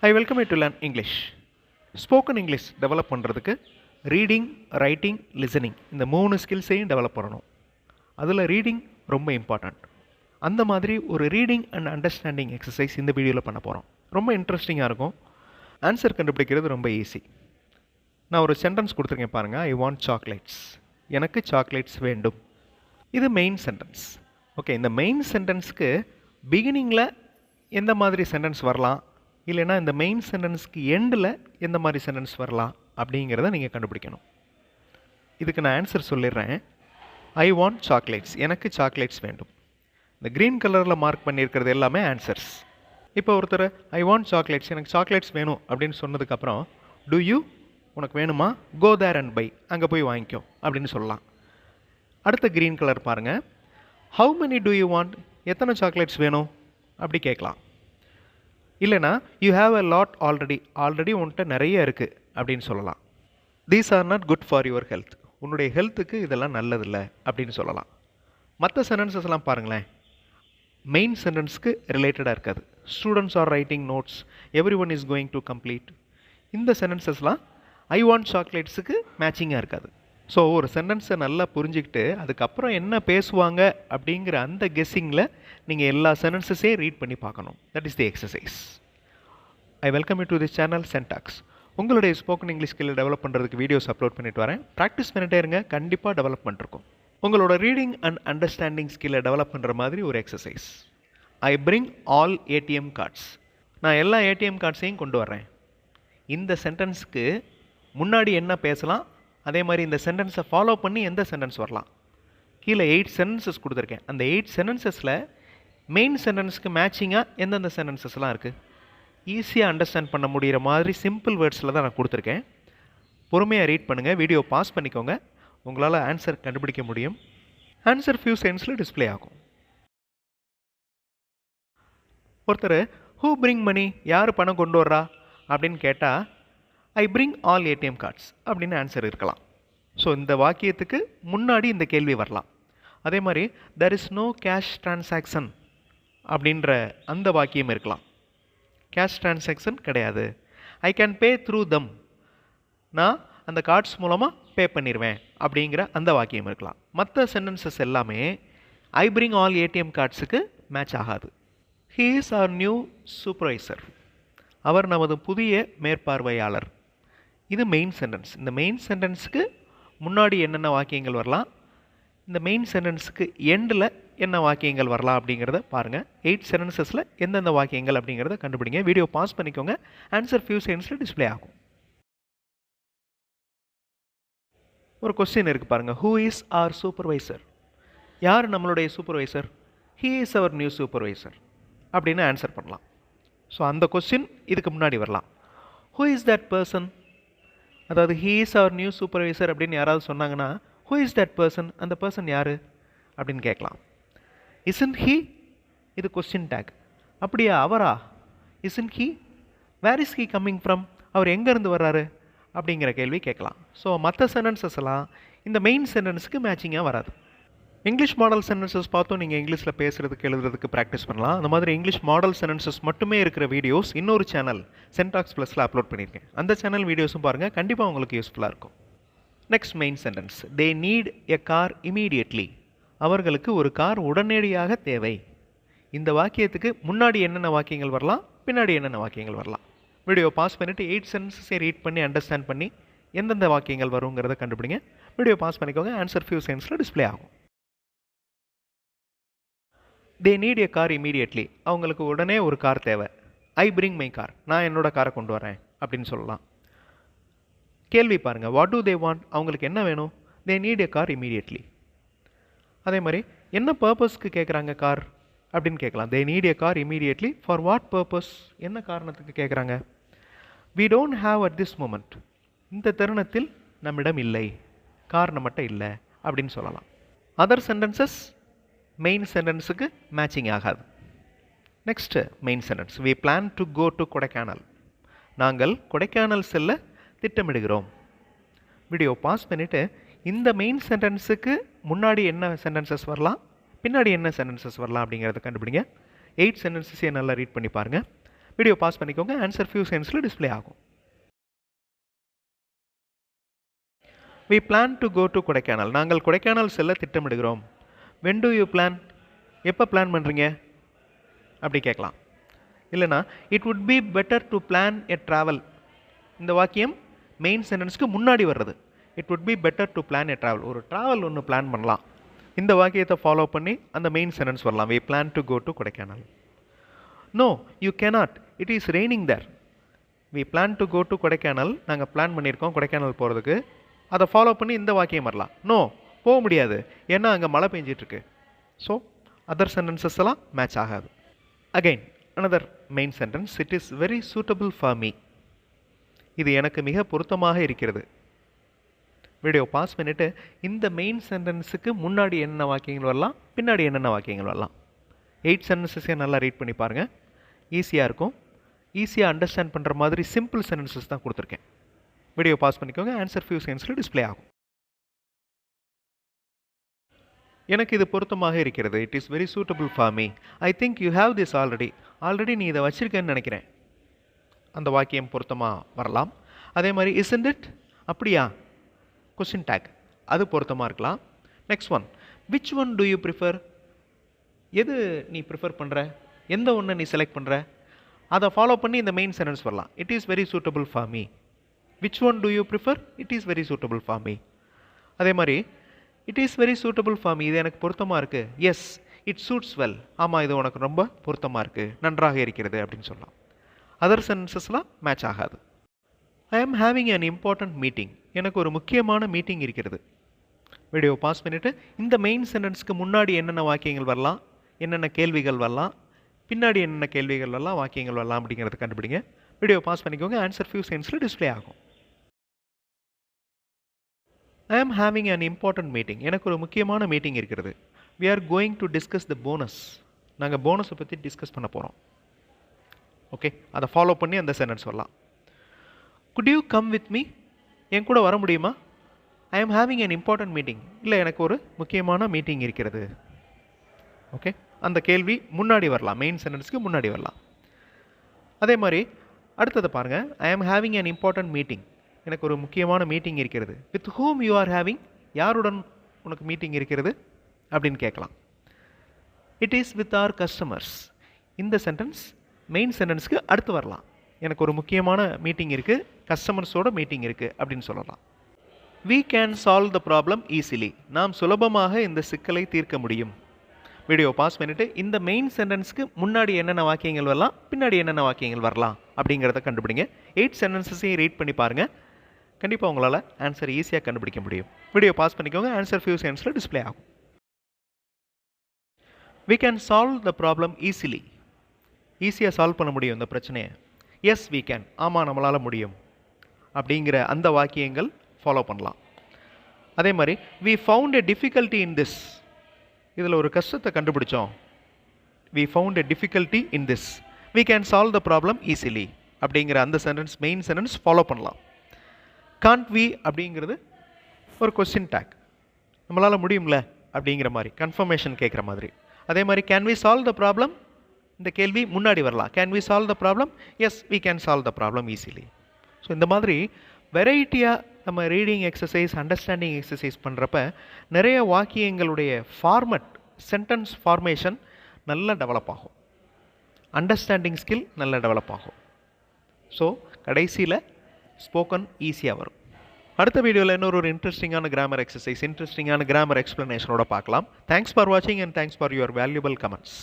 I welcome you to learn English. Spoken English develop பண்ணுறதுக்கு reading, writing, listening இந்த 3 ஸ்கில்ஸையும் develop பண்ணணும். அதில் reading ரொம்ப இம்பார்ட்டண்ட். அந்த மாதிரி ஒரு ரீடிங் அண்ட் அண்டர்ஸ்டாண்டிங் எக்ஸசைஸ் இந்த வீடியோவில் பண்ண போகிறோம். ரொம்ப இன்ட்ரெஸ்டிங்காக இருக்கும். ஆன்சர் கண்டுபிடிக்கிறது ரொம்ப ஈஸி. நான் ஒரு சென்டென்ஸ் கொடுத்துருக்கேன் பாருங்கள். I want chocolates. எனக்கு சாக்லேட்ஸ் வேண்டும். இது மெயின் சென்டென்ஸ். ஓகே, இந்த மெயின் சென்டென்ஸ்க்கு பிகினிங்கில் எந்த மாதிரி சென்டென்ஸ் வரலாம், இல்லைனா இந்த மெயின் சென்டென்ஸ்க்கு எண்டில் எந்த மாதிரி சென்டென்ஸ் வரலாம் அப்படிங்கிறத நீங்கள் கண்டுபிடிக்கணும். இதுக்கு நான் ஆன்சர் சொல்லிடுறேன். I want chocolates. எனக்கு சாக்லேட்ஸ் வேண்டும். இந்த க்ரீன் கலரில் மார்க் பண்ணியிருக்கிறது எல்லாமே ஆன்சர்ஸ். இப்போ ஒருத்தர் ஐ வாண்ட் சாக்லேட்ஸ், எனக்கு சாக்லேட்ஸ் வேணும் அப்படின்னு சொன்னதுக்கப்புறம் டு யூ, உனக்கு வேணுமா, கோ தேர் அண்ட் பை, அங்கே போய் வாங்கிக்கோ அப்படின்னு சொல்லலாம். அடுத்த க்ரீன் கலர் பாருங்கள். How many to you want, எத்தனை சாக்லேட்ஸ் வேணும் அப்படி கேட்கலாம். இல்லைனா you have a lot already உன்கிட்ட நிறைய இருக்குது அப்படின்னு சொல்லலாம். These are not good for your health, உன்னுடைய ஹெல்த்துக்கு இதெல்லாம் நல்லதில்லை அப்படின்னு சொல்லலாம். மற்ற சென்டென்சஸ்லாம் பாருங்களேன், மெயின் சென்டென்ஸ்க்கு ரிலேட்டடாக இருக்காது. Students are writing notes, every one is going to complete. இந்த சென்டென்சஸ்லாம் ஐ வாண்ட் சாக்லேட்ஸுக்கு மேட்சிங்காக இருக்காது. ஸோ ஒரு சென்டென்ஸை நல்லா புரிஞ்சுக்கிட்டு அதுக்கப்புறம் என்ன பேசுவாங்க அப்படிங்கிற அந்த கெஸ்ஸிங்கில் நீங்கள் எல்லா சென்டென்சஸையும் ரீட் பண்ணி பார்க்கணும். That is the exercise. I welcome you to this channel சென்டாக்ஸ். உங்களுடைய ஸ்போக்கன் இங்கிலீஷ் ஸ்கில்லை டெவலப் பண்ணுறதுக்கு வீடியோஸ் அப்லோட் பண்ணிட்டு வரேன். ப்ராக்டிஸ் பண்ணிட்டே இருங்க, கண்டிப்பாக டெவலப்மெண்ட் இருக்கும். உங்களோட ரீடிங் அண்ட் அண்டர்ஸ்டாண்டிங் ஸ்கில்லை டெவலப் பண்ணுற மாதிரி ஒரு exercise. I bring all ATM cards. நான் எல்லா ஏடிஎம் கார்ட்ஸையும் கொண்டு வரேன். இந்த சென்டென்ஸ்க்கு முன்னாடி என்ன பேசலாம், அதே மாதிரி இந்த சென்டென்ஸை ஃபாலோ பண்ணி எந்த சென்டென்ஸ் வரலாம். கீழே 8 சென்டென்சஸ் கொடுத்துருக்கேன். அந்த 8 சென்டென்சஸில் மெயின் சென்டென்ஸ்க்கு மேட்சிங்காக எந்தெந்த சென்டென்சஸ்லாம் இருக்குது, ஈஸியாக அண்டர்ஸ்டாண்ட் பண்ண முடிகிற மாதிரி சிம்பிள் வேர்ட்ஸில் தான் நான் கொடுத்துருக்கேன். பொறுமையாக ரீட் பண்ணுங்கள், வீடியோ பாஸ் பண்ணிக்கோங்க. உங்களால் ஆன்சர் கண்டுபிடிக்க முடியும். ஆன்சர் ஃபியூ செகண்ட்ஸில் டிஸ்பிளே ஆகும். ஒருத்தர் ஹூ பிரிங் மணி, யார் பணம் கொண்டு வர்றா அப்படின்னு கேட்டால் I bring all ATM cards அப்படின்னு ஆன்சர் இருக்கலாம். ஸோ இந்த வாக்கியத்துக்கு முன்னாடி இந்த கேள்வி வரலாம். அதே மாதிரி there is no cash transaction அப்படின்ற அந்த வாக்கியம் இருக்கலாம். கேஷ் டிரான்சாக்ஷன் கிடையாது. ஐ கேன் பே த்ரூ தம், நான் அந்த கார்ட்ஸ் மூலமாக பே பண்ணிடுவேன் அப்படிங்கிற அந்த வாக்கியம் இருக்கலாம். மற்ற சென்டென்சஸ் எல்லாமே ஐ பிரிங் ஆல் ஏடிஎம் கார்ட்ஸுக்கு மேட்ச் ஆகாது. He is our new supervisor. அவர் நமது புதிய மேற்பார்வையாளர். இது மெயின் சென்டென்ஸ். இந்த மெயின் சென்டென்ஸுக்கு முன்னாடி என்னென்ன வாக்கியங்கள் வரலாம், இந்த மெயின் சென்டென்ஸுக்கு எண்டில் என்ன வாக்கியங்கள் வரலாம் அப்படிங்கிறத பாருங்கள். 8 சென்டென்சஸில் எந்தெந்த வாக்கியங்கள் அப்படிங்கிறத கண்டுபிடிங்க. வீடியோ பாஸ் பண்ணிக்கோங்க. ஆன்சர் ஃபியூ செகண்ட்ஸில் டிஸ்பிளே ஆகும். ஒரு கொஸ்டின் இருக்குது பாருங்கள். ஹூ இஸ் ஆர் சூப்பர்வைசர், யார் நம்மளுடைய supervisor, he is our new supervisor அப்படின்னு ஆன்சர் பண்ணலாம். ஸோ அந்த கொஸ்டின் இதுக்கு முன்னாடி வரலாம். ஹூ இஸ் தட் பர்சன், அதாவது he is our new supervisor அப்படின்னு யாராவது சொன்னாங்கன்னா ஹூ இஸ் தட் பர்சன், அந்த பர்சன் யார் அப்படின்னு கேட்கலாம். இஸ்ன்ட் ஹீ, இது கொஸ்டின் டேக். அப்படியா, அவரா, isn't he, where is he coming from, அவர் எங்கேருந்து வர்றாரு அப்படிங்கிற கேள்வி கேட்கலாம். ஸோ மற்ற சென்டென்சஸ் எல்லாம் இந்த மெயின் சென்டென்ஸுக்கு மேட்சிங்காக வராது. இங்கிலீஷ் மாடல் சென்டென்சஸ் பார்த்தும் நீங்கள் இங்கிலீஷில் பேசுகிறதுக்கு எழுதுறதுக்கு ப்ராக்டிஸ் பண்ணலாம். அந்த மாதிரி இங்கிலீஷ் மாடல் சென்டென்சஸ் மட்டுமே இருக்கிற வீடியோஸ் இன்னொரு சேனல் சென்டாக்ஸ் ப்ளஸில் அப்லோட் பண்ணியிருக்கேன். அந்த சேனல் வீடியோஸும் பாருங்கள், கண்டிப்பாக உங்களுக்கு யூஸ்ஃபுல்லாக இருக்கும். Next main sentence. They need a car immediately. அவர்களுக்கு ஒரு கார் உடனடியாக தேவை. இந்த வாக்கியத்துக்கு முன்னாடி என்னென்ன வாக்கியங்கள் வரலாம், பின்னாடி என்னென்ன வாக்கியங்கள் வரலாம். வீடியோ பாஸ் பண்ணிவிட்டு 8 சென்டென்ஸை ரீட் பண்ணி அண்டர்ஸ்டாண்ட் பண்ணி எந்தெந்த வாக்கியங்கள் வருங்கிறத கண்டுபிடிங்க. வீடியோ பாஸ் பண்ணிக்கோங்க. ஆன்சர் ஃபியூ செகண்ட்ஸில் டிஸ்பிளே ஆகும். தே நீட் எ கார் இமீடியட்லி, அவங்களுக்கு உடனே ஒரு கார் தேவை. ஐ பிரிங் மை கார், நான் என்னோட காரை கொண்டு வரேன் அப்படின்னு சொல்லலாம். கேள்வி பாருங்கள். வாட் டு தே வாண்ட், அவங்களுக்கு என்ன வேணும். They need a car immediately. அதே மாதிரி என்ன பர்பஸ்க்கு கேட்குறாங்க கார் அப்படின்னு கேட்கலாம். They need a car immediately for what purpose, என்ன காரணத்துக்கு கேட்குறாங்க. We don't have at this moment, இந்த தருணத்தில் நம்மிடம் இல்லை, கார் நம்மகிட்ட இல்லை அப்படின்னு சொல்லலாம். அதர் சென்டென்சஸ் மெயின் சென்டென்ஸுக்கு மேட்சிங் ஆகாது. Next main sentence. We plan to go to Kodaikanal, நாங்கள் கொடைக்கானல் செல்ல திட்டமிடுகிறோம். வீடியோ பாஸ் பண்ணிவிட்டு இந்த மெயின் சென்டென்ஸுக்கு முன்னாடி என்ன சென்டென்சஸ் வரலாம், பின்னாடி என்ன சென்டென்சஸ் வரலாம் அப்படிங்கிறத கண்டுபிடிங்க. 8 சென்டென்சஸையும் நல்லா ரீட் பண்ணி பாருங்கள். வீடியோ பாஸ் பண்ணிக்கோங்க. ஆன்சர் ஃபியூ செகண்ட்ஸில் டிஸ்ப்ளே ஆகும். We plan to go to Kodaikanal. நாங்கள் கொடைக்கானல் செல்ல திட்டமிடுகிறோம். When do you plan? எப்போ பிளான் பண்ணுறீங்க அப்படி கேட்கலாம். இல்லைனா it would be better to plan a travel. இந்த வாக்கியம் மெயின் சென்டென்ஸ்க்கு முன்னாடி வர்றது. It would be better to plan a travel. ஒரு ட்ராவல் ஒன்று பிளான் பண்ணலாம். இந்த வாக்கியத்தை ஃபாலோ பண்ணி அந்த மெயின் சென்டென்ஸ் வரலாம். We plan to go to Kodaikanal. No, you cannot. It is raining there. We plan to go to Kodaikanal. நாங்கள் பிளான் பண்ணியிருக்கோம் கொடைக்கானல் போகிறதுக்கு. அதை ஃபாலோ பண்ணி இந்த வாக்கியம் வரலாம். நோ, போக முடியாது, ஏன்னா அங்கே மழை பெஞ்சிட்ருக்கு. ஸோ அதர் சென்டென்சஸ் எல்லாம் மேட்ச் ஆகாது. Again another main sentence. It is very suitable for me. இது எனக்கு மிக பொருத்தமாக இருக்கிறது. வீடியோ பாஸ் பண்ணிவிட்டு இந்த மெயின் சென்டென்ஸுக்கு முன்னாடி என்னென்ன வாக்கியங்கள் வரலாம், பின்னாடி என்னென்ன வாக்கியங்கள் வரலாம். 8 சென்டென்சஸையும் நல்லா ரீட் பண்ணி பாருங்கள். ஈஸியாக இருக்கும். ஈஸியாக அண்டர்ஸ்டாண்ட் பண்ணுற மாதிரி சிம்பிள் சென்டென்சஸ் தான் கொடுத்துருக்கேன். வீடியோ பாஸ் பண்ணிக்கோங்க. ஆன்சர் ஃபியூ செகண்ட்ஸில் டிஸ்ப்ளே ஆகும். எனக்கு இது பொருத்தமாக இருக்கிறது. It is very suitable for me. I think you have this already. Already நீ இதை வச்சுருக்கேன்னு நினைக்கிறேன். அந்த வாக்கியம் பொருத்தமாக வரலாம். அதே மாதிரி isn't it, அப்படியா, கொஸ்டின் டேக், அது பொருத்தமாக இருக்கலாம். Next one, which one do you prefer? எது நீ ப்ரிஃபர் பண்ணுற, எந்த ஒன்று நீ செலக்ட் பண்ணுற, அதை ஃபாலோ பண்ணி இந்த மெயின் சென்டென்ஸ் வரலாம். It is very suitable for me. which one do you prefer? it is very suitable for me. அதே மாதிரி it is very suitable for me, இது எனக்கு பொருத்தமாக இருக்குது. yes, it suits well, ஆமாம் இது உனக்கு ரொம்ப பொருத்தமாக இருக்குது, நன்றாக இருக்கிறது அப்படின்னு சொல்லலாம். அதர் சென்டென்சஸ்லாம் மேட்ச் ஆகாது. I am having an important meeting. எனக்கு ஒரு முக்கியமான மீட்டிங் இருக்கிறது. வீடியோ பாஸ் பண்ணிவிட்டு இந்த மெயின் சென்டென்ஸ்க்கு முன்னாடி என்னென்ன வாக்கியங்கள் வரலாம், என்னென்ன கேள்விகள் வரலாம், பின்னாடி என்னென்ன கேள்விகள் வரலாம், வாக்கியங்கள் வரலாம் அப்படிங்கிறத கண்டுபிடிங்க. வீடியோ பாஸ் பண்ணிக்கோங்க. ஆன்சர் ஃபியூ செகண்ட்ஸில் டிஸ்ப்ளே ஆகும். I am having an important meeting. எனக்கு ஒரு முக்கியமான மீட்டிங் இருக்கிறது. We are going to discuss the bonus. நாங்கள் போனஸை பற்றி டிஸ்கஸ் பண்ண போகிறோம். ஓகே, அதை ஃபாலோ பண்ணி அந்த சென்டென்ஸ் வரலாம். Could you come with me? என் கூட வர முடியுமா? I am having an important meeting. இல்லை, எனக்கு ஒரு முக்கியமான மீட்டிங் இருக்கிறது. ஓகே, அந்த கேள்வி முன்னாடி வரலாம், மெயின் சென்டென்ஸ்க்கு முன்னாடி வரலாம். அதே மாதிரி அடுத்ததை பாருங்கள். I am having an important meeting. எனக்கு ஒரு முக்கியமான மீட்டிங் இருக்கிறது. With whom you are having? யாருடன் உனக்கு மீட்டிங் இருக்கிறது அப்படின்னு கேட்கலாம். It is with our customers. இந்த சென்டென்ஸ் மெயின் சென்டென்ஸ்க்கு அடுத்து வரலாம். எனக்கு ஒரு முக்கியமான மீட்டிங் இருக்குது, கஸ்டமர்ஸோட மீட்டிங் இருக்குது அப்படின்னு சொல்லலாம். we can solve the problem easily. நாம் சுலபமாக இந்த சிக்கலை தீர்க்க முடியும். வீடியோ பாஸ் பண்ணிவிட்டு இந்த மெயின் சென்டென்ஸ்க்கு முன்னாடி என்னென்ன வாக்கியங்கள் வரலாம், பின்னாடி என்னென்ன வாக்கியங்கள் வரலாம் அப்படிங்கிறத கண்டுபிடிங்க. 8 சென்டென்சஸையும் ரீட் பண்ணி பாருங்கள். கண்டிப்பாக உங்களால் ஆன்சர் ஈஸியாக கண்டுபிடிக்க முடியும். வீடியோ பாஸ் பண்ணிக்கோங்க. ஆன்சர் ஃபியூ செகண்ட்ஸில் டிஸ்ப்ளே ஆகும். we can solve the problem easily. ஈஸியாக சால்வ் பண்ண முடியும் இந்த பிரச்சனையை. Yes we can. ஆமாம் நம்மளால் முடியும் அப்படிங்கிற அந்த வாக்கியங்கள் ஃபாலோ பண்ணலாம். அதே மாதிரி we found a difficulty in this. இதில் ஒரு கஷ்டத்தை கண்டுபிடிச்சோம். we found a difficulty in this. we can solve the problem easily அப்படிங்கிற அந்த சென்டென்ஸ் மெயின் சென்டென்ஸ் ஃபாலோ பண்ணலாம். can't we அப்படிங்கிறது ஒரு கொஸ்டின் டேக், நம்மளால் முடியும்ல அப்படிங்கிற மாதிரி கன்ஃபர்மேஷன் கேட்குற மாதிரி. அதே மாதிரி can we solve the problem, இந்த கேள்வி முன்னாடி வரலாம். can we solve the problem? yes, we can solve the problem easily. So இந்த மாதிரி வெரைட்டியாக நம்ம ரீடிங் எக்ஸசைஸ், அண்டர்ஸ்டாண்டிங் எக்ஸசைஸ் பண்ணுறப்ப நிறைய வாக்கியங்களுடைய ஃபார்மட், சென்டென்ஸ் ஃபார்மேஷன் நல்லா டெவலப் ஆகும். அண்டர்ஸ்டாண்டிங் ஸ்கில் நல்லா டெவலப் ஆகும். ஸோ கடைசியில் ஸ்போக்கன் ஈஸியாக வரும். அடுத்த வீடியோவில் இன்னொரு இன்ட்ரெஸ்டிங்கான கிராமர் எக்ஸசைஸ், இன்ட்ரெஸ்டிங்கான கிராமர் எக்ஸ்ப்ளனேஷனோட பார்க்கலாம். தேங்க்ஸ் ஃபார் வாட்சிங் and thanks for your valuable comments.